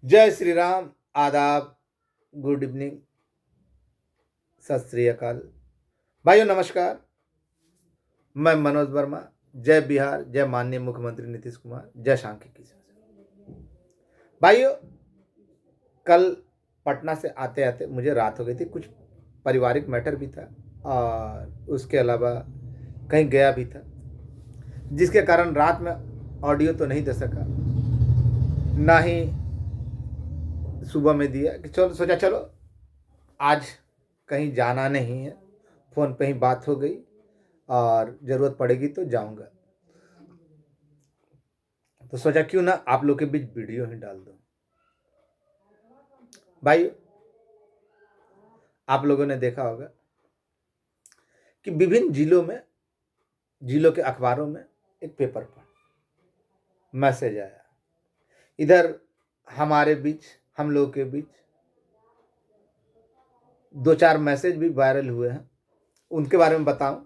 जय श्री राम। आदाब। Good evening. सत श्री अकाल। भाइयों नमस्कार। मैं मनोज वर्मा। जय बिहार, जय माननीय मुख्यमंत्री नीतीश कुमार, जय सांख्यिकी शासन। भाइयों, कल पटना से आते आते मुझे रात हो गई थी। कुछ पारिवारिक मैटर भी था और उसके अलावा कहीं गया भी था, जिसके कारण रात में ऑडियो तो नहीं दे सका, ना ही सुबह में दिया। कि चलो सोचा चलो आज कहीं जाना नहीं है, फ़ोन पे ही बात हो गई और ज़रूरत पड़ेगी तो जाऊंगा। तो सोचा क्यों ना आप लोग के बीच वीडियो ही डाल दूं। भाई, आप लोगों ने देखा होगा कि विभिन्न जिलों के अखबारों में एक पेपर पर मैसेज आया। इधर हमारे बीच, हम लोगों के बीच दो चार मैसेज भी वायरल हुए हैं, उनके बारे में बताऊं।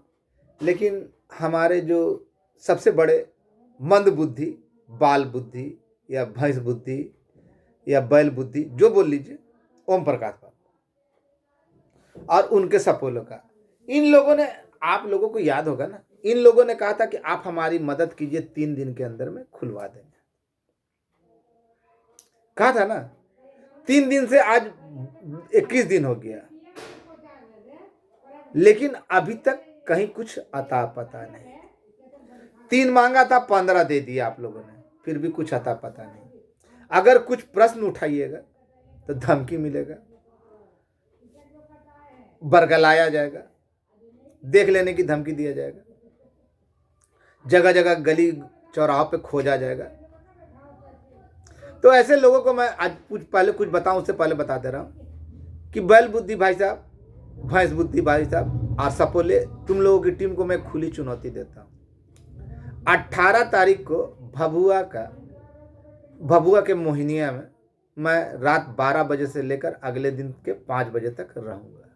लेकिन हमारे जो सबसे बड़े मंद बुद्धि, बाल बुद्धि या भैंस बुद्धि या बैल बुद्धि, जो बोल लीजिए, ओम प्रकाश बाबू और उनके सपोलों का, इन लोगों ने, आप लोगों को याद होगा ना, इन लोगों ने कहा था कि आप हमारी मदद कीजिए, 3 दिन के अंदर में खुलवा देंगे। कहा था ना। 3 दिन से आज 21 दिन हो गया, लेकिन अभी तक कहीं कुछ अता पता नहीं। 3 मांगा था, 15 दे दिया आप लोगों ने, फिर भी कुछ अता पता नहीं। अगर कुछ प्रश्न उठाइएगा तो धमकी मिलेगा, बरगलाया जाएगा, देख लेने की धमकी दिया जाएगा, जगह जगह गली चौराहों पे खोजा जाएगा। तो ऐसे लोगों को मैं आज कुछ बताऊं, उससे पहले बता दे रहा हूं कि बैल बुद्धि भाई साहब, भैंस बुद्धि भाई साहब और सपोले, तुम लोगों की टीम को मैं खुली चुनौती देता हूं। 18 तारीख को भभुआ के मोहिनिया में मैं रात 12 बजे से लेकर अगले दिन के 5 बजे तक रहूंगा।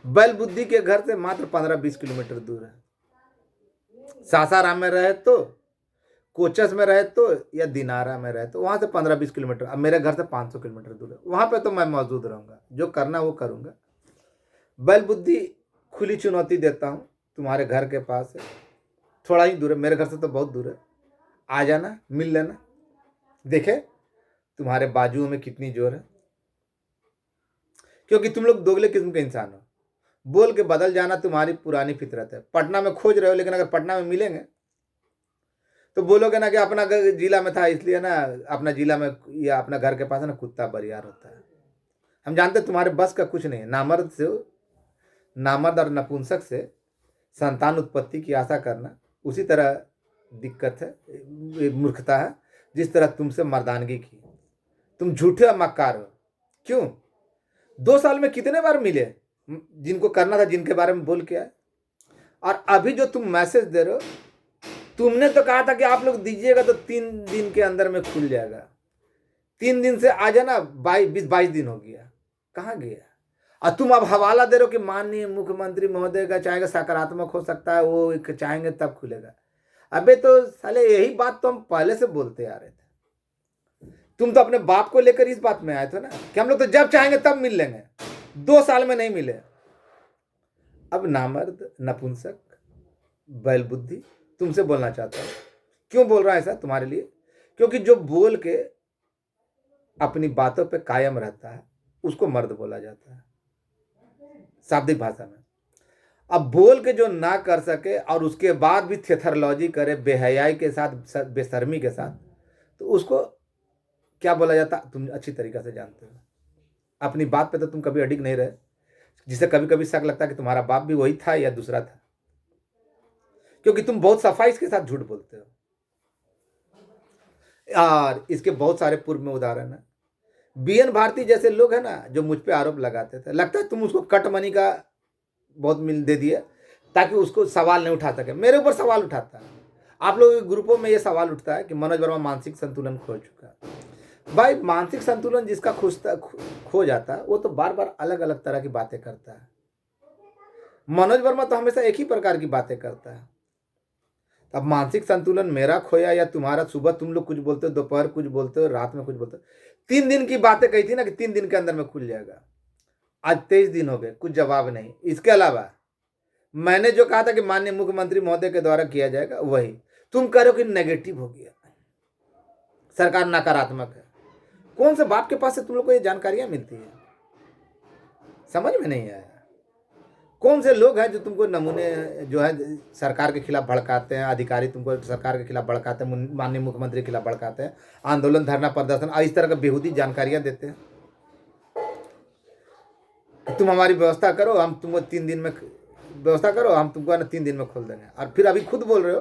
बैल बुद्धि के घर से मात्र 15-20 किलोमीटर दूर है। सासाराम में रहे तो, कोचस में रहे तो, या दिनारा में रहे तो, वहां से 15-20 किलोमीटर, अब मेरे घर से 500 किलोमीटर दूर है। वहां पे तो मैं मौजूद रहूंगा, जो करना वो करूंगा। बैल बुद्धि खुली चुनौती देता हूं, तुम्हारे घर के पास है, थोड़ा ही दूर है, मेरे घर से तो बहुत दूर है। आ जाना, मिल लेना, देखे तुम्हारे बाजुओं में कितनी जोर है। क्योंकि तुम लोग दोगले किस्म के इंसान हो, बोल के बदल जाना तुम्हारी पुरानी फितरत है। पटना में खोज रहे हो, लेकिन अगर पटना में मिलेंगे तो बोलोगे ना कि अपना जिला में था, इसलिए ना अपना जिला में या अपना घर के पास है ना कुत्ता बरियार होता है। हम जानते तुम्हारे बस का कुछ नहीं है। नामर्द और नपुंसक से संतान उत्पत्ति की आशा करना उसी तरह दिक्कत है, मूर्खता है, जिस तरह तुमसे मर्दानगी की। तुम झूठे और मक्कार हो। क्यों? 2 साल में कितने बार मिले जिनको करना था, जिनके बारे में बोल के आए। और अभी जो तुम मैसेज दे रहे हो, तुमने तो कहा था कि आप लोग दीजिएगा तो 3 दिन के अंदर में खुल जाएगा। 3 दिन से आ जाना 22 दिन हो गया, कहाँ गया? और तुम अब हवाला दे रहे हो कि माननीय मुख्यमंत्री महोदय का चाहेगा सकारात्मक हो सकता है, वो चाहेंगे तब खुलेगा। अबे तो साले यही बात तो हम पहले से बोलते आ रहे थे। तुम तो अपने बाप को लेकर इस बात में आए थे ना कि हम लोग तो जब चाहेंगे तब मिल लेंगे। 2 साल में नहीं मिले। अब नामर्द, नपुंसक, बैल बुद्धि, तुमसे बोलना चाहता हूं। क्यों बोल रहा है ऐसा तुम्हारे लिए? क्योंकि जो बोल के अपनी बातों पे कायम रहता है उसको मर्द बोला जाता है शाब्दिक भाषा में। अब बोल के जो ना कर सके और उसके बाद भी थेथरलॉजी करे बेहयाई के साथ, बेशर्मी के साथ, तो उसको क्या बोला जाता, तुम अच्छी तरीके से जानते हो। अपनी बात पे तो तुम कभी अडिग नहीं रहे, जिसे कभी कभी शक लगता है कि तुम्हारा बाप भी वही था या दूसरा था, क्योंकि तुम बहुत सफाई के साथ झूठ बोलते हो। और इसके बहुत सारे पूर्व में उदाहरण है। बीएन भारती जैसे लोग हैं ना, जो मुझ पे आरोप लगाते थे, लगता है तुम उसको कट मनी का बहुत मिल दे दिया ताकि उसको सवाल नहीं उठा सके। मेरे ऊपर सवाल उठाता है। आप लोगों के ग्रुपों में ये सवाल उठता है कि मनोज वर्मा मानसिक संतुलन खो चुका है। भाई, मानसिक संतुलन जिसका खो जाता है वो तो बार बार अलग अलग तरह की बातें करता है। मनोज वर्मा तो हमेशा एक ही प्रकार की बातें करता है। अब मानसिक संतुलन मेरा खोया या तुम्हारा, सुबह तुम लोग कुछ बोलते हो, दोपहर कुछ बोलते हो, रात में कुछ बोलते हो। 3 दिन की बातें कही थी ना कि 3 दिन के अंदर में खुल जाएगा, आज 23 दिन हो गए, कुछ जवाब नहीं। इसके अलावा मैंने जो कहा था कि माननीय मुख्यमंत्री महोदय के द्वारा किया जाएगा, वही तुम कह रहे हो कि नेगेटिव हो गया, सरकार नकारात्मक है। कौन से बाप के पास से तुम लोग को ये जानकारियां मिलती है, समझ में नहीं आया। कौन से लोग हैं जो तुमको नमूने जो है सरकार के खिलाफ भड़काते हैं, अधिकारी तुमको सरकार के खिलाफ भड़काते हैं, माननीय मुख्यमंत्री के खिलाफ भड़काते हैं, आंदोलन, धरना, प्रदर्शन और इस तरह का बेहूदी जानकारियां देते हैं। तुम हमारी व्यवस्था करो, हम तुमको 3 दिन में व्यवस्था करो, हम तुमको ना 3 दिन में खोल देंगे। और फिर अभी खुद बोल रहे हो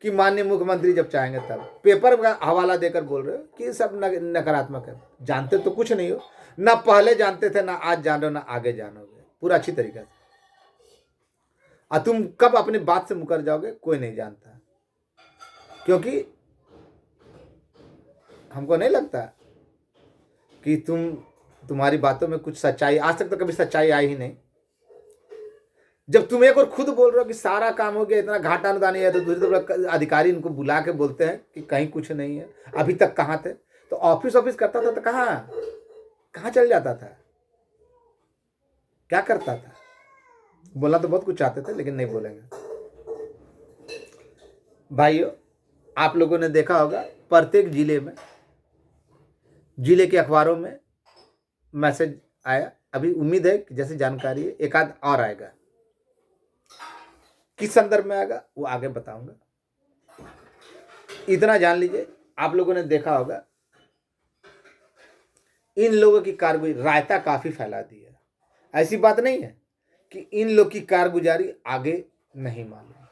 कि माननीय मुख्यमंत्री जब चाहेंगे तब, पेपर का हवाला देकर बोल रहे हो कि सब नकारात्मक है। जानते तो कुछ नहीं हो, ना पहले जानते थे, ना आज जान रहे हो, ना आगे जानोगे पूरा अच्छी तरीके से। और तुम कब अपनी बात से मुकर जाओगे कोई नहीं जानता, क्योंकि हमको नहीं लगता कि तुम्हारी बातों में कुछ सच्चाई, आज तक तो कभी सच्चाई आई ही नहीं। जब तुम एक और खुद बोल रहे हो कि सारा काम हो गया, इतना घाटा अनुदान है, तो दूसरी तरफ अधिकारी इनको बुला के बोलते हैं कि कहीं कुछ नहीं है, अभी तक कहाँ थे। तो ऑफिस करता था तो कहाँ चल जाता था, क्या करता था। बोलना तो बहुत कुछ चाहते थे लेकिन नहीं बोलेंगे। भाइयों, आप लोगों ने देखा होगा प्रत्येक जिले के अखबारों में मैसेज आया। अभी उम्मीद है कि जैसे जानकारी है एक आध और आएगा, किस संदर्भ में आएगा वो आगे बताऊंगा। इतना जान लीजिए, आप लोगों ने देखा होगा इन लोगों की कारगुजारी, रायता काफी फैला दी है। ऐसी बात नहीं है कि इन लोग की कारगुजारी आगे नहीं मालूम,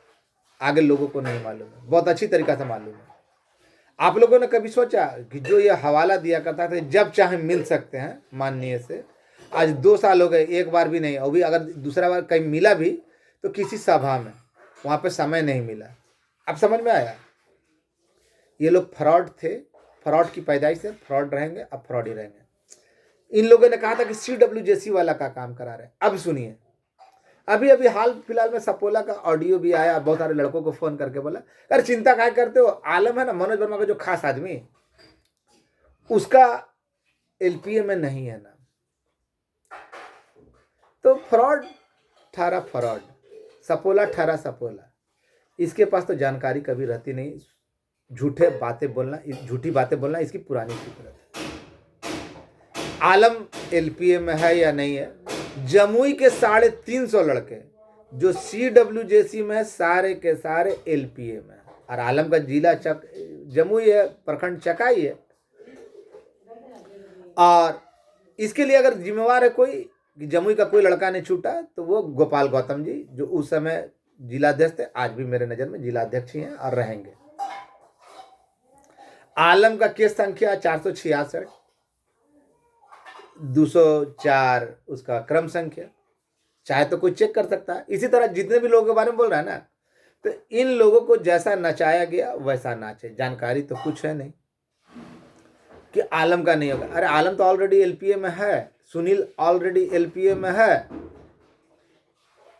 आगे लोगों को नहीं मालूम है, बहुत अच्छी तरीका से मालूम है। आप लोगों ने कभी सोचा कि जो ये हवाला दिया करता था, जब चाहे मिल सकते हैं माननीय से, आज 2 साल हो गए, एक बार भी नहीं। अभी अगर दूसरा बार कहीं मिला भी तो किसी सभा में, वहाँ पे समय नहीं मिला। अब समझ में आया, ये लोग फ्रॉड थे, फ्रॉड की पैदाइश से फ्रॉड रहेंगे, अब फ्रॉड ही रहेंगे। इन लोगों ने कहा था कि CWJC वाला का काम करा रहे, अब सुनिए, अभी हाल फिलहाल में सपोला का ऑडियो भी आया। बहुत सारे लड़कों को फोन करके बोला, अरे चिंता क्या करते हो, आलम है ना, मनोज वर्मा का जो खास आदमी, उसका LPA में नहीं है ना। तो फ्रॉड ठहरा फ्रॉड, सपोला ठहरा सपोला। इसके पास तो जानकारी कभी रहती नहीं, झूठी बातें बोलना इसकी पुरानी फितरत है। आलम LPA में है या नहीं है? जमुई के 350 लड़के जो CWJC में, सारे के सारे LPA में, और आलम का जिला जमुई है, प्रखंड चकाई है। और इसके लिए अगर जिम्मेवार है कोई कि जमुई का कोई लड़का नहीं छूटा, तो वो गोपाल गौतम जी, जो उस समय जिलाध्यक्ष थे, आज भी मेरे नजर में जिलाध्यक्ष ही हैं और रहेंगे। आलम का केस संख्या 466, 204 उसका क्रम संख्या, चाहे तो कोई चेक कर सकता है। इसी तरह जितने भी लोगों के बारे में बोल रहा है ना, तो इन लोगों को जैसा नचाया गया वैसा नाचे। जानकारी तो कुछ है नहीं कि आलम का नहीं होगा। अरे आलम तो ऑलरेडी LPA में है, सुनील ऑलरेडी LPA में है।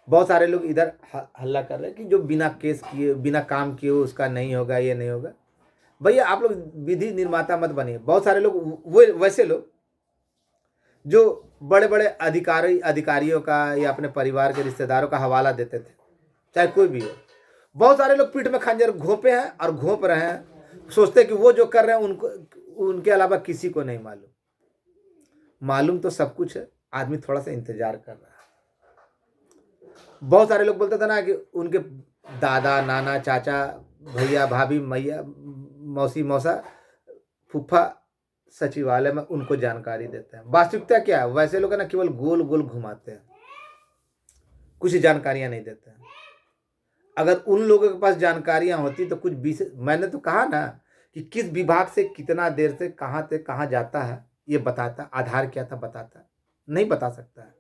बहुत सारे लोग इधर हल्ला कर रहे हैं कि जो बिना केस किए, बिना काम किए उसका नहीं होगा, ये नहीं होगा। भैया आप लोग विधि निर्माता मत बनिए। बहुत सारे लोग वो वैसे लोग जो बड़े बड़े अधिकारियों का या अपने परिवार के रिश्तेदारों का हवाला देते थे, चाहे कोई भी हो, बहुत सारे लोग पीठ में खंजर घोंपे हैं और घोंप रहे हैं, सोचते कि वो जो कर रहे हैं उनके अलावा किसी को नहीं मालूम। मालूम तो सब कुछ है, आदमी थोड़ा सा इंतजार कर रहा है। बहुत सारे लोग बोलते थे ना कि उनके दादा, नाना, चाचा, भैया, भाभी, मैया, मौसी, मौसा, फूफा सचिवालय में उनको जानकारी देते हैं। वास्तविकता क्या है, वैसे लोग है ना, केवल गोल गोल घुमाते हैं, कुछ जानकारियां नहीं देते हैं। अगर उन लोगों के पास जानकारियां होती तो कुछ मैंने तो कहा ना कि किस विभाग से कितना देर से कहाँ जाता है ये बताता, आधार क्या था बताता, नहीं बता सकता है।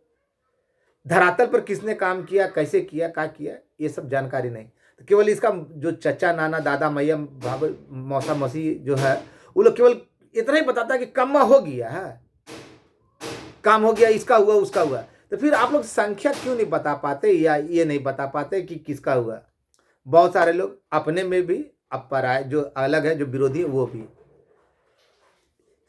धरातल पर किसने काम किया, कैसे किया, क्या किया, ये सब जानकारी नहीं। तो केवल इसका जो चचा, नाना, दादा, मैया, भाभी, मौसा, मौसी जो है, वो लोग केवल इतना ही बताता है कि कम हो गया है, काम हो गया, इसका हुआ, उसका हुआ। तो फिर आप लोग संख्या क्यों नहीं बता पाते, या ये नहीं बता पाते कि किसका हुआ? बहुत सारे लोग अपने में भी, अब पराए जो अलग है, जो विरोधी है वो भी।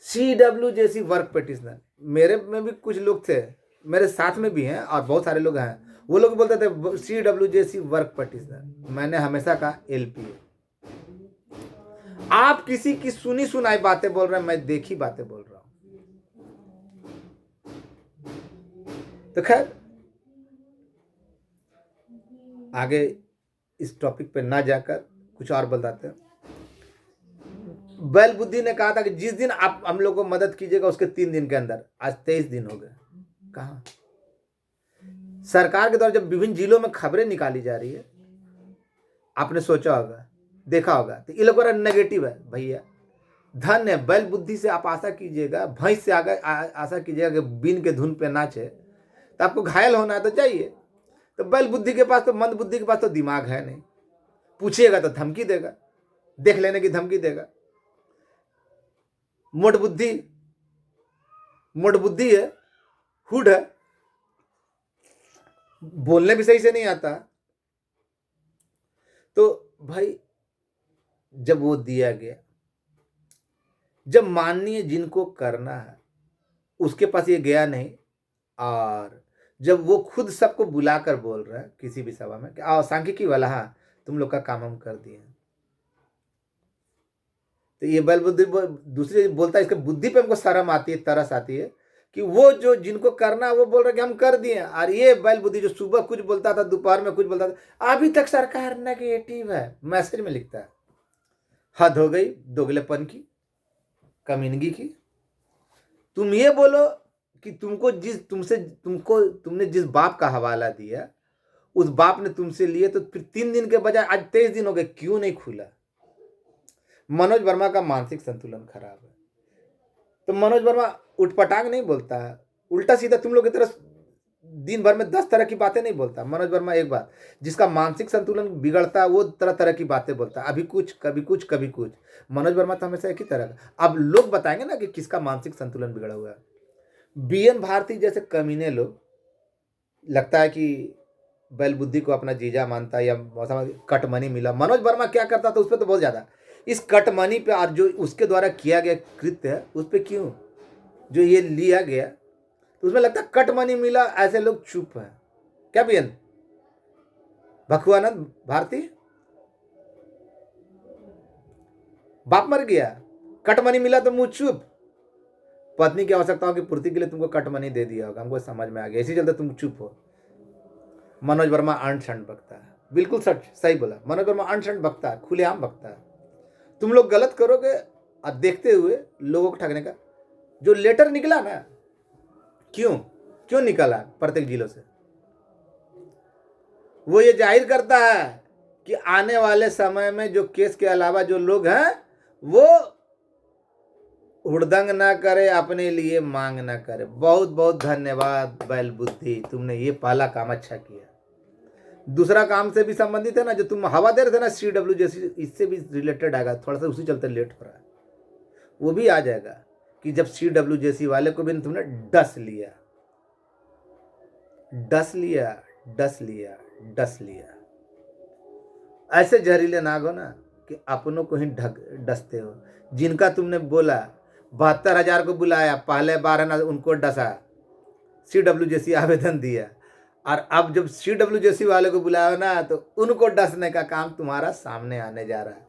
CW जैसी वर्क पिटिशनर, मेरे में भी कुछ लोग थे, मेरे साथ में भी हैं और बहुत सारे लोग हैं, वो लोग बोलते थे CW जैसी वर्क पिटिशनर। मैंने हमेशा कहा LPA। आप किसी की सुनी सुनाई बातें बोल रहे हैं, मैं देखी बातें बोल रहा हूं। तो खैर आगे इस टॉपिक पे ना जाकर कुछ और बताते हैं। बैल बुद्धि ने कहा था कि जिस दिन आप हम लोग को मदद कीजिएगा उसके 3 दिन के अंदर, आज 23 दिन हो गए। कहा सरकार के द्वारा जब विभिन्न जिलों में खबरें निकाली जा रही है, आपने सोचा होगा, देखा होगा, तो ये लोग नेगेटिव है। भैया धन है, बैल बुद्धि से आप आशा कीजिएगा, भैंस से आगे आशा कीजिएगा कि बीन के धुन पे नाचे, तो आपको घायल होना है तो जाइए। तो बैल बुद्धि के पास तो, मंद बुद्धि के पास तो दिमाग है नहीं, पूछिएगा तो धमकी देगा, देख लेने की धमकी देगा। मोट बुद्धि है, हुड है, बोलने भी सही से नहीं आता। तो भाई जब वो दिया गया, जब माननीय जिनको करना है उसके पास ये गया नहीं, और जब वो खुद सबको बुलाकर बोल रहा है किसी भी सभा में कि आओ सांख्यिकी वाला, हाँ तुम लोग का काम हम कर दिए। तो ये बल बुद्धि दूसरी बोलता है, इसके बुद्धि पे हमको शर्म आती है, तरस आती है कि वो जो जिनको करना है वो बोल रहा है कि हम कर दिए, और ये बैल बुद्धि जो सुबह कुछ बोलता था, दोपहर में कुछ बोलता था, अभी तक सरकार नेगेटिव है, मैसेज में लिखता है। हद हो गई दोगलेपन की, कमीनगी की। तुम ये बोलो कि तुमने जिस बाप का हवाला दिया उस बाप ने तुमसे लिए, तो फिर 3 दिन के बजाय आज 23 दिन हो गए, क्यों नहीं खुला? मनोज वर्मा का मानसिक संतुलन खराब है। तो मनोज वर्मा उठपटांग नहीं बोलता है, उल्टा सीधा तुम लोग की तरह दिन भर में 10 तरह की बातें नहीं बोलता। मनोज वर्मा एक बात, जिसका मानसिक संतुलन बिगड़ता है वो तरह तरह की बातें बोलता है, अभी कुछ कभी कुछ कभी कुछ। मनोज वर्मा तो हमेशा एक ही तरह का। अब लोग बताएंगे ना कि किसका मानसिक संतुलन बिगड़ा हुआ है। BN भारती जैसे कमीने लोग, लगता है कि बैल बुद्धि को अपना जीजा मानता है, या कट मनी मिला। मनोज वर्मा क्या करता था उस पर तो बहुत ज्यादा, इस कट मनी पे और जो उसके द्वारा किया गया कृत्य है उस पर क्यों जो ये लिया गया, तो उसमें लगता है कट मनी मिला, ऐसे लोग चुप है क्या? BN भखुआनंद भारती, बाप मर गया, कट मनी मिला तो मुंह चुप। पत्नी की आवश्यकताओं की पूर्ति के लिए तुमको कट मनी दे दिया होगा, हमको समझ में आ गया, इसी चलते तुम चुप हो। मनोज वर्मा अंट शंट बकता है, बिल्कुल सच सही बोला। मनोज वर्मा अंट शंट बकता है, खुलेआम बकता है। तुम लोग गलत करोगे और देखते हुए लोगों को ठगने का। जो लेटर निकला ना, क्यों निकला प्रत्येक जिलों से, वो ये जाहिर करता है कि आने वाले समय में जो केस के अलावा जो लोग हैं वो हुड़दंग ना करे, अपने लिए मांग ना करे। बहुत बहुत धन्यवाद बैल बुद्धि, तुमने ये पहला काम अच्छा किया। दूसरा काम से भी संबंधित है ना, जो तुम हवा दे रहे थे ना CW जैसी, इससे भी रिलेटेड आएगा, थोड़ा सा उसी चलते लेट हो रहा है, वो भी आ जाएगा कि जब CW जैसी वाले को भी तुमने डस लिया, ऐसे जहरीले नाग हो ना कि अपनों को ही डसते हो। जिनका तुमने बोला 72,000 को बुलाया, पहले 12 ना उनको डसा, CW जैसी आवेदन दिया, और अब जब CW जैसी वाले को बुलाया ना तो उनको डसने का काम तुम्हारा सामने आने जा रहा है।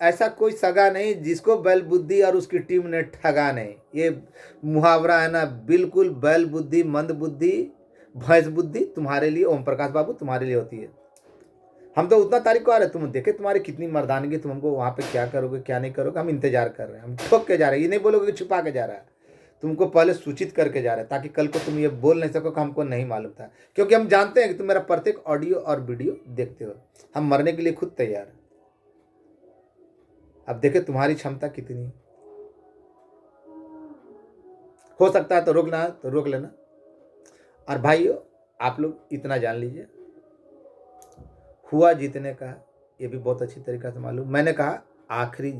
ऐसा कोई सगा नहीं जिसको बैल बुद्धि और उसकी टीम ने ठगा नहीं। ये मुहावरा है ना, बिल्कुल बैल बुद्धि, मंद बुद्धि, भैंस बुद्धि तुम्हारे लिए, ओम प्रकाश बाबू तुम्हारे लिए होती है। हम तो उतना तारीख को आ रहे, तुम देखे तुम्हारी कितनी मर्दानगी, तुम हमको वहां पे क्या करोगे क्या नहीं करोगे, हम इंतजार कर रहे हैं, हम ठोक के जा रहे हैं। ये नहीं बोलोगे कि छुपा के जा रहा है, तुमको पहले सूचित करके जा रहे हैं, ताकि कल को तुम ये बोल नहीं सको कि हमको नहीं मालूम था, क्योंकि हम जानते हैं कि तुम मेरा प्रत्येक ऑडियो और वीडियो देखते हो। हम मरने के लिए खुद तैयार हैं। अब देखे तुम्हारी क्षमता कितनी है। हो सकता है तो रोकना है तो रोक लेना। और भाइयों, आप लोग इतना जान लीजिए, हुआ जीतने का ये भी बहुत अच्छी तरीक़ा से मालूम। मैंने कहा आखिरी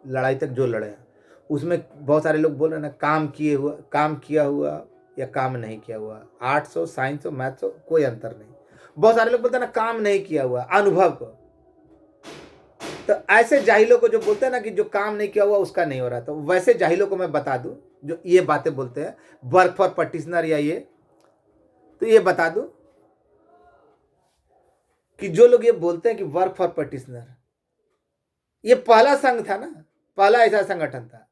लड़ाई तक जो लड़े हैं उसमें बहुत सारे लोग बोल रहे हैं ना, काम किया हुआ या काम नहीं किया हुआ, 800 साइंस हो मैथ्स हो कोई अंतर नहीं। बहुत सारे लोग बोलते हैं ना काम नहीं किया हुआ, अनुभव को। तो ऐसे जाहिलों को जो बोलते हैं ना कि जो काम नहीं किया हुआ उसका नहीं हो रहा, तो वैसे जाहिलों को मैं बता दूं जो ये बातें बोलते हैं वर्क फॉर प्रैक्टिशनर या ये, तो ये बता दूं कि जो लोग ये बोलते हैं कि वर्क फॉर प्रैक्टिशनर, ये पहला संघ था ना, पहला ऐसा संगठन था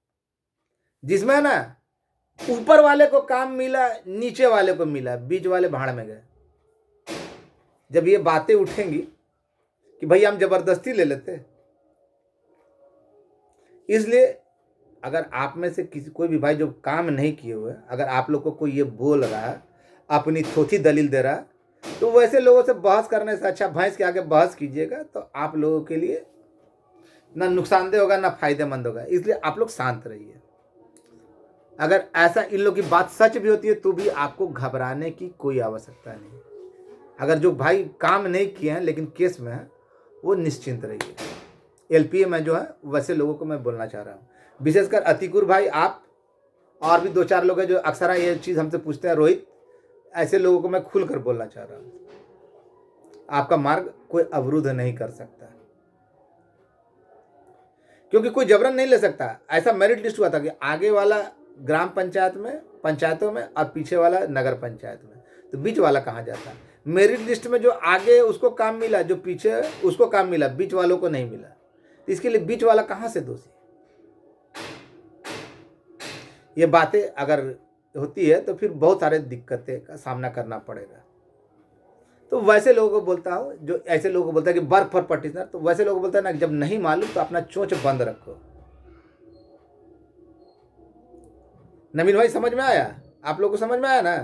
जिसमें ना ऊपर वाले को काम मिला, नीचे वाले को मिला, बीच वाले भाड़ में गए। जब ये बातें उठेंगी कि भाई हम जबरदस्ती ले लेते, इसलिए अगर आप में से किसी कोई भी भाई जो काम नहीं किए हुए, अगर आप लोग को कोई ये बोल रहा है, अपनी थोथी दलील दे रहा है, तो वैसे लोगों से बहस करने से अच्छा भैंस के आगे बहस कीजिएगा, तो आप लोगों के लिए ना नुकसानदेह होगा ना फायदेमंद होगा। इसलिए आप लोग शांत रहिए। अगर ऐसा इन लोगों की बात सच भी होती है तो भी आपको घबराने की कोई आवश्यकता नहीं। अगर जो भाई काम नहीं किए हैं लेकिन केस में है, वो निश्चिंत रहिए। एलपीए में जो है वैसे लोगों को मैं बोलना चाह रहा हूँ, विशेषकर अतिकुर भाई, आप और भी 2-4 लोग हैं जो अक्सर ये चीज़ हमसे पूछते हैं, रोहित, ऐसे लोगों को मैं खुलकर बोलना चाह रहा हूँ, आपका मार्ग कोई अवरुद्ध नहीं कर सकता, क्योंकि कोई जबरन नहीं ले सकता। ऐसा मेरिट लिस्ट हुआ था कि आगे वाला ग्राम पंचायत में, पंचायतों में, और पीछे वाला नगर पंचायत में, तो बीच वाला कहाँ जाता? मेरिट लिस्ट में जो आगे उसको काम मिला, जो पीछे उसको काम मिला, बीच वालों को नहीं मिला, तो इसके लिए बीच वाला कहाँ से दोषी? ये बातें अगर होती है तो फिर बहुत सारे दिक्कतें का सामना करना पड़ेगा। तो वैसे लोगों को बोलता हूँ, जो ऐसे लोगों को बोलता है कि वर्क फॉर प्रैक्टिशनर, तो वैसे लोगों को बोलता है ना, जब नहीं मालूम तो अपना चोंच बंद रखो। नवीन भाई समझ में आया? आप लोगों को समझ में आया ना?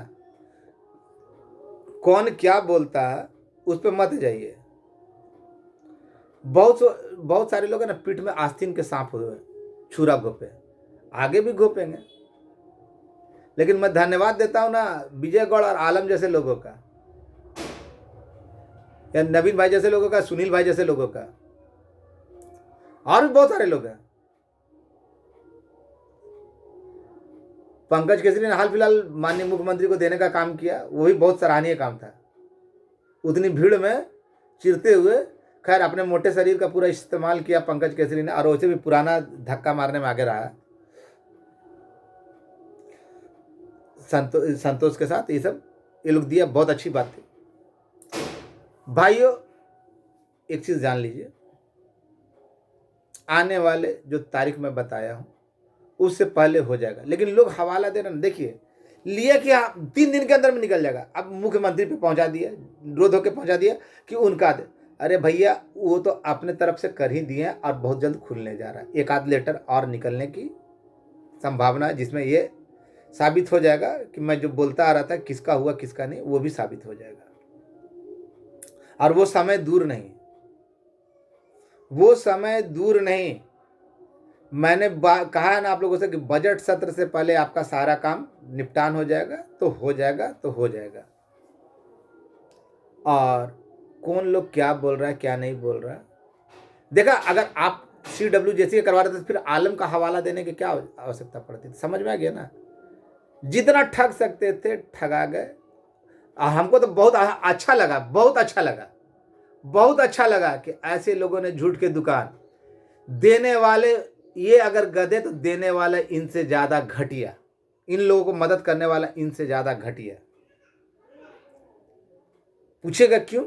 कौन क्या बोलता है उस पर मत जाइए। बहुत सारे लोग हैं ना, पीठ में आस्तीन के सांप हुए, छुरा घोपे, आगे भी घोपेंगे। लेकिन मैं धन्यवाद देता हूं ना विजय गौड़ और आलम जैसे लोगों का, या नवीन भाई जैसे लोगों का, सुनील भाई जैसे लोगों का, और भी बहुत सारे लोग हैं। पंकज केसरी ने हाल फिलहाल माननीय मुख्यमंत्री को देने का काम किया, वो भी बहुत सराहनीय काम था। उतनी भीड़ में चिरते हुए, खैर अपने मोटे शरीर का पूरा इस्तेमाल किया पंकज केसरी ने, और वैसे भी पुराना धक्का मारने में आगे रहा संतोष के साथ। ये लोग दिया, बहुत अच्छी बात थी। भाइयों, एक चीज जान लीजिए, आने वाले जो तारीख में बताया हूं उससे पहले हो जाएगा। लेकिन लोग हवाला दे रहे हैं, देखिए लिए कि 3 दिन के अंदर में निकल जाएगा। अब मुख्यमंत्री पे पहुंचा दिया, विरोध होकर पहुंचा दिया कि उनका दे। अरे भैया, वो तो अपने तरफ से कर ही दिए हैं और बहुत जल्द खुलने जा रहा है। एक आध लेटर और निकलने की संभावना है, जिसमें ये साबित हो जाएगा कि मैं जो बोलता आ रहा था किसका हुआ किसका नहीं, वो भी साबित हो जाएगा। और वो समय दूर नहीं, वो समय दूर नहीं। मैंने कहा है ना आप लोगों से कि बजट सत्र से पहले आपका सारा काम निपटान हो जाएगा, तो हो जाएगा, तो हो जाएगा। और कौन लोग क्या बोल रहा है क्या नहीं बोल रहा है, देखा, अगर आप CWJC करवा रहे थे तो फिर आलम का हवाला देने की क्या आवश्यकता पड़ती थी? समझ में आ गया ना? जितना ठग सकते थे ठगा गए। हमको तो बहुत अच्छा लगा, बहुत अच्छा लगा, बहुत अच्छा लगा कि ऐसे लोगों ने झूठ के दुकान देने वाले, ये अगर गधे तो देने वाला इनसे ज्यादा घटिया, इन लोगों को मदद करने वाला इनसे ज्यादा घटिया। पूछेगा क्यों?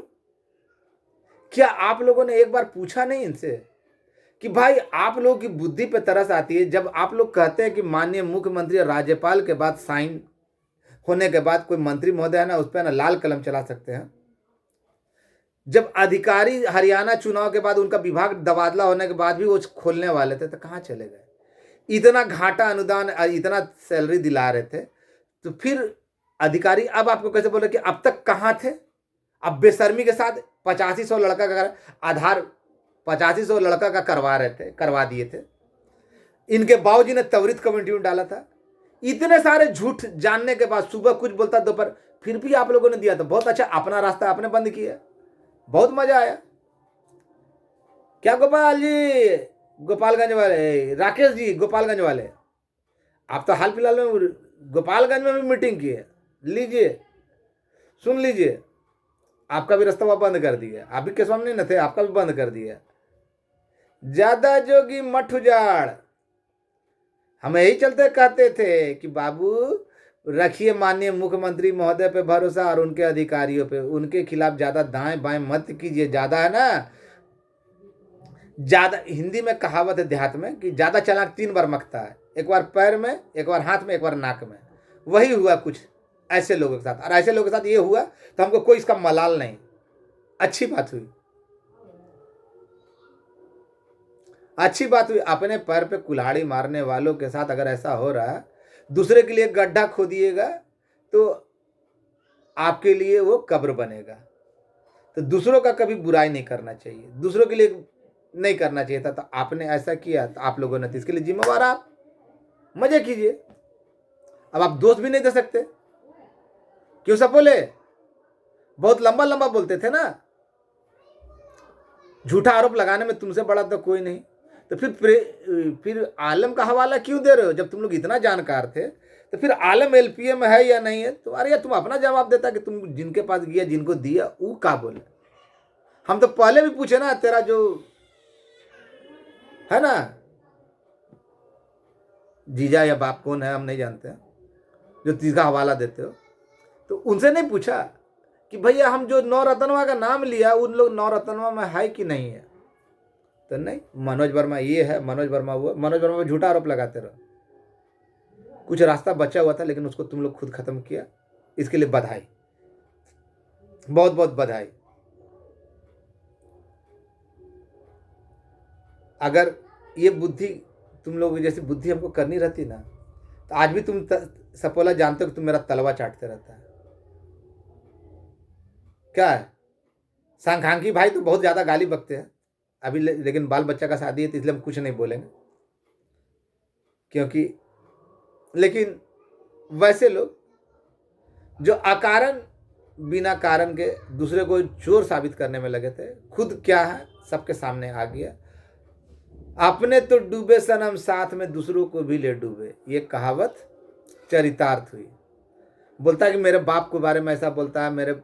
क्या आप लोगों ने एक बार पूछा नहीं इनसे कि भाई आप लोगों की बुद्धि पे तरस आती है जब आप लोग कहते हैं कि माननीय मुख्यमंत्री और राज्यपाल के बाद साइन होने के बाद कोई मंत्री महोदय है ना, उस पर ना लाल कलम चला सकते हैं। जब अधिकारी हरियाणा चुनाव के बाद उनका विभाग तबादला होने के बाद भी वो खोलने वाले थे, तो कहाँ चले गए? इतना घाटा अनुदान, इतना सैलरी दिला रहे थे, तो फिर अधिकारी अब आपको कैसे बोले कि अब तक कहाँ थे? अब बेशर्मी के साथ 8500 लड़का का आधार 8500 लड़का का करवा दिए थे। इनके बाबूजी ने त्वरित कमेटी में डाला था। इतने सारे झूठ जानने के बाद सुबह कुछ बोलता, दोपहर फिर भी आप लोगों ने दिया। तो बहुत अच्छा, अपना रास्ता आपने बंद किया, बहुत मजा आया। क्या गोपाल जी, गोपालगंज वाले, राकेश जी गोपालगंज वाले, आप तो हाल फिलहाल में गोपालगंज में भी मीटिंग की है, लीजिए, सुन लीजिए। आपका भी रास्ता वह बंद कर दिया, आप भी केशव नहीं न थे, आपका भी बंद कर दिया। ज्यादा जोगी मठ उजाड़, हम यही चलते कहते थे कि बाबू रखिए माननीय मुख्यमंत्री महोदय पे भरोसा और उनके अधिकारियों पे, उनके खिलाफ ज्यादा दाएं बाएं मत कीजिए। ज्यादा है ना, ज्यादा, हिंदी में कहावत है देहात में कि ज्यादा चालाक 3 बार मकता है, एक बार पैर में, एक बार हाथ में, एक बार नाक में। वही हुआ कुछ ऐसे लोगों के साथ, और ऐसे लोगों के साथ ये हुआ तो हमको कोई इसका मलाल नहीं, अच्छी बात हुई, अच्छी बात हुई। अपने पैर पे कुल्हाड़ी मारने वालों के साथ अगर ऐसा हो रहा है, दूसरे के लिए गड्ढा खोदिएगा तो आपके लिए वो कब्र बनेगा। तो दूसरों का कभी बुराई नहीं करना चाहिए, दूसरों के लिए नहीं करना चाहिए था। तो आपने ऐसा किया तो आप लोगों ने, तो इसके लिए जिम्मेवार आप। मजे कीजिए, अब आप दोस्त भी नहीं दे सकते। क्यों सब बोले, बहुत लंबा लंबा बोलते थे ना, झूठा आरोप लगाने में तुमसे बड़ा तो कोई नहीं। तो फिर आलम का हवाला क्यों दे रहे हो? जब तुम लोग इतना जानकार थे तो फिर आलम एलपीए में है या नहीं है? तो अरे यार, तुम अपना जवाब देता कि तुम जिनके पास गया, जिनको दिया, वो का बोले। हम तो पहले भी पूछे ना, तेरा जो है ना जीजा या बाप कौन है हम नहीं जानते, जो तीसरा हवाला देते हो, तो उनसे नहीं पूछा कि भैया हम जो 9 रत्नवा का नाम लिया, उन लोग 9 रत्नवा में है कि नहीं है? तो नहीं, मनोज वर्मा ये है, मनोज वर्मा वो, मनोज वर्मा पे झूठा आरोप लगाते रहो। कुछ रास्ता बचा हुआ था लेकिन उसको तुम लोग खुद खत्म किया, इसके लिए बधाई, बहुत बहुत बधाई। अगर ये बुद्धि, तुम लोग जैसी बुद्धि हमको करनी रहती ना, तो आज भी तुम सपोला जानते हो कि तुम मेरा तलवा चाटते रहता है। क्या है, सांखांकी भाई तो बहुत ज्यादा गाली बकते हैं अभी, लेकिन बाल बच्चा का शादी है तो इसलिए हम कुछ नहीं बोलेंगे, क्योंकि लेकिन वैसे लोग जो अकारण बिना कारण के दूसरे को चोर साबित करने में लगे थे, खुद क्या है सबके सामने आ गया। अपने तो डूबे सनम, साथ में दूसरों को भी ले डूबे, ये कहावत चरितार्थ हुई। बोलता है कि मेरे बाप के बारे में ऐसा बोलता है, मेरे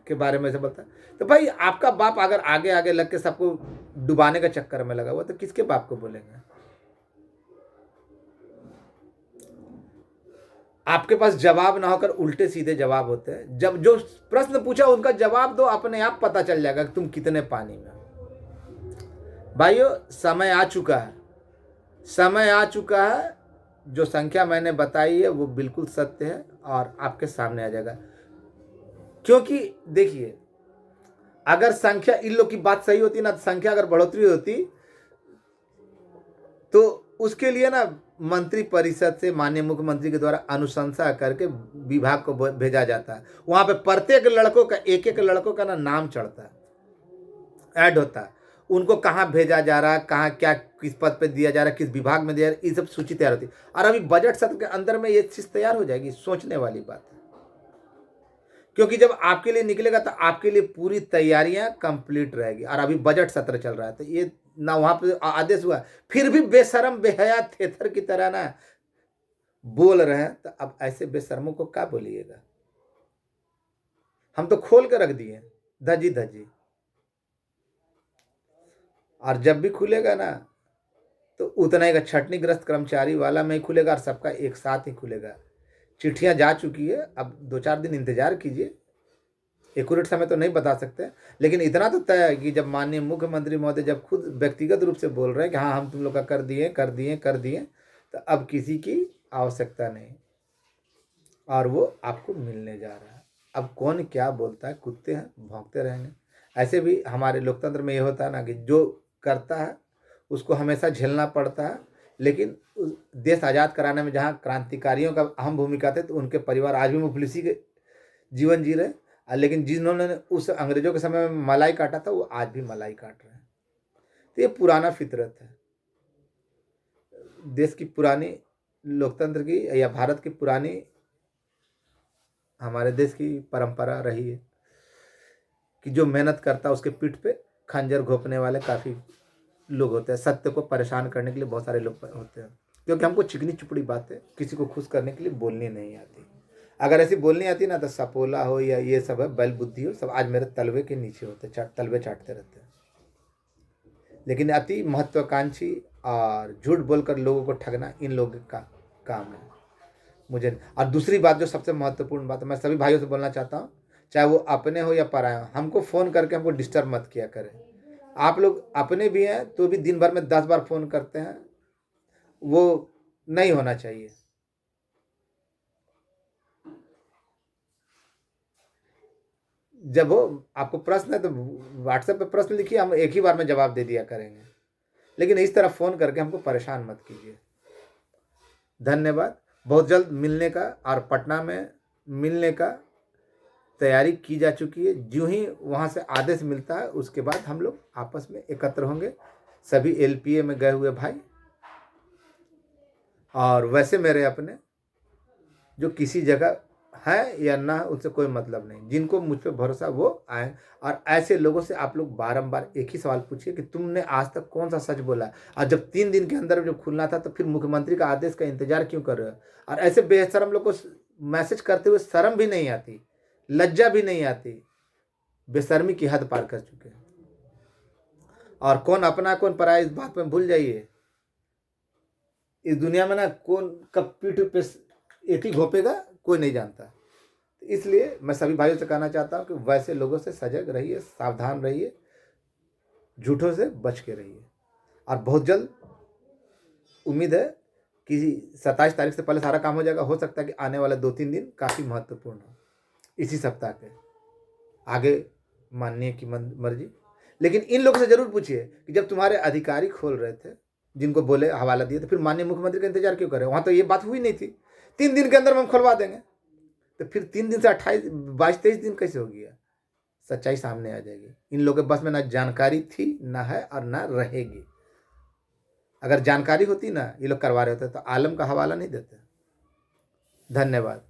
के बारे में ऐसा बोलता है। तो भाई आपका बाप अगर आगे आगे लग के सबको डुबाने का चक्कर में लगा हुआ, तो किसके बाप को बोलेंगे? आपके पास जवाब ना होकर उल्टे सीधे जवाब होते हैं। जब जो प्रश्न पूछा उनका जवाब दो, अपने आप पता चल जाएगा कि तुम कितने पानी में हो। भाइयों, समय आ चुका है, समय आ चुका है। जो संख्या मैंने बताई है वो बिल्कुल सत्य है और आपके सामने आ जाएगा। क्योंकि देखिए, अगर संख्या, इन लोग की बात सही होती ना, संख्या अगर बढ़ोतरी होती तो उसके लिए ना मंत्री परिषद से माननीय मुख्यमंत्री के द्वारा अनुशंसा करके विभाग को भेजा जाता है। वहां पे प्रत्येक लड़कों का, एक एक लड़कों का ना नाम चढ़ता है, ऐड होता है, उनको कहाँ भेजा जा रहा है, कहाँ क्या किस पद पे दिया जा रहा है, किस विभाग में दिया जा रहा है, ये सब सूची तैयार होती है। और अभी बजट सत्र के अंदर में ये चीज तैयार हो जाएगी, सोचने वाली बात है। क्योंकि जब आपके लिए निकलेगा तो आपके लिए पूरी तैयारियां कंप्लीट रहेगी। और अभी बजट सत्र चल रहा है, तो ये ना वहां पे आदेश हुआ, फिर भी बेशरम बेहया थेथर की तरह ना बोल रहे हैं। तो अब ऐसे बेशर्मों को क्या बोलिएगा? हम तो खोल के रख दिए धजी धजी, और जब भी खुलेगा ना तो उतना ही का छटनीग्रस्त कर्मचारी वाला में ही खुलेगा और सबका एक साथ ही खुलेगा। चिट्ठियां जा चुकी है, अब 2-4 दिन इंतजार कीजिए। एक्यूरेट समय तो नहीं बता सकते, लेकिन इतना तो तय है कि जब माननीय मुख्यमंत्री महोदय जब खुद व्यक्तिगत रूप से बोल रहे हैं कि हाँ हम तुम लोग का कर दिए कर दिए कर दिए, तो अब किसी की आवश्यकता नहीं, और वो आपको मिलने जा रहा है। अब कौन क्या बोलता है, कुत्ते हैं भौंकते रहेंगे। ऐसे भी हमारे लोकतंत्र में ये होता है ना कि जो करता है उसको हमेशा झेलना पड़ता है। लेकिन देश आज़ाद कराने में जहाँ क्रांतिकारियों का अहम भूमिका थे, तो उनके परिवार आज भी मुफलिसी के जीवन जी रहे, लेकिन जिन्होंने उस अंग्रेजों के समय में मलाई काटा था वो आज भी मलाई काट रहे हैं। तो ये पुराना फितरत है, देश की पुरानी लोकतंत्र की या भारत की पुरानी, हमारे देश की परंपरा रही है कि जो मेहनत करता है उसके पीठ पे खंजर घोंपने वाले काफ़ी लोग होते हैं। सत्य को परेशान करने के लिए बहुत सारे लोग होते हैं, क्योंकि हमको चिकनी चुपड़ी बातें किसी को खुश करने के लिए बोलनी नहीं आती। अगर ऐसी बोलनी आती ना तो सपोला हो या ये सब है, बैल बुद्धि हो, सब आज मेरे तलवे के नीचे होते, तलवे चाटते रहते हैं। लेकिन अति महत्वाकांक्षी और झूठ बोलकर लोगों को ठगना इन लोगों का काम है। मुझे और दूसरी बात जो सबसे महत्वपूर्ण बात है, मैं सभी भाइयों से बोलना चाहता हूँ, चाहे वो अपने हो या पराए हो, हमको फ़ोन करके हमको डिस्टर्ब मत किया करें। आप लोग अपने भी हैं तो भी दिन भर में 10 बार फ़ोन करते हैं, वो नहीं होना चाहिए। जब वो आपको प्रश्न है तो व्हाट्सएप पे प्रश्न लिखिए, हम एक ही बार में जवाब दे दिया करेंगे, लेकिन इस तरह फ़ोन करके हमको परेशान मत कीजिए। धन्यवाद। बहुत जल्द मिलने का और पटना में मिलने का तैयारी की जा चुकी है। ज्यों ही वहाँ से आदेश मिलता है उसके बाद हम लोग आपस में एकत्र होंगे, सभी एलपीए में गए हुए भाई और वैसे मेरे अपने जो किसी जगह है या ना उससे कोई मतलब नहीं, जिनको मुझ पर भरोसा वो आए। और ऐसे लोगों से आप लोग बारंबार एक ही सवाल पूछिए कि तुमने आज तक कौन सा सच बोला, और जब 3 दिन के अंदर जब खुलना था तो फिर मुख्यमंत्री का आदेश का इंतजार क्यों कर रहे हो। और ऐसे बेशरम लोग को मैसेज करते हुए शर्म भी नहीं आती, लज्जा भी नहीं आती, बेशर्मी की हद पार कर चुके हैं। और कौन अपना कौन पराया इस बात में भूल जाइए। इस दुनिया में ना कौन कब पीठ पे एक ही घोपेगा कोई नहीं जानता। इसलिए मैं सभी भाइयों से कहना चाहता हूँ कि वैसे लोगों से सजग रहिए, सावधान रहिए, झूठों से बच के रहिए। और बहुत जल्द उम्मीद है कि 27 तारीख से पहले सारा काम हो जाएगा। हो सकता है कि आने वाले 2-3 दिन काफ़ी महत्वपूर्ण हो इसी सप्ताह के आगे, माननीय की मर्जी। लेकिन इन लोगों से जरूर पूछिए कि जब तुम्हारे अधिकारी खोल रहे थे, जिनको बोले हवाला दिए, तो फिर माननीय मुख्यमंत्री का इंतजार क्यों करें। वहाँ तो ये बात हुई नहीं थी 3 दिन के अंदर हम खुलवा देंगे, तो फिर 3 दिन से 22-23 दिन कैसे हो गया। सच्चाई सामने आ जाएगी। इन लोगों के बस में ना जानकारी थी, ना है और ना रहेगी। अगर जानकारी होती ना, ये लोग करवा रहे होते तो आलम का हवाला नहीं देते। धन्यवाद।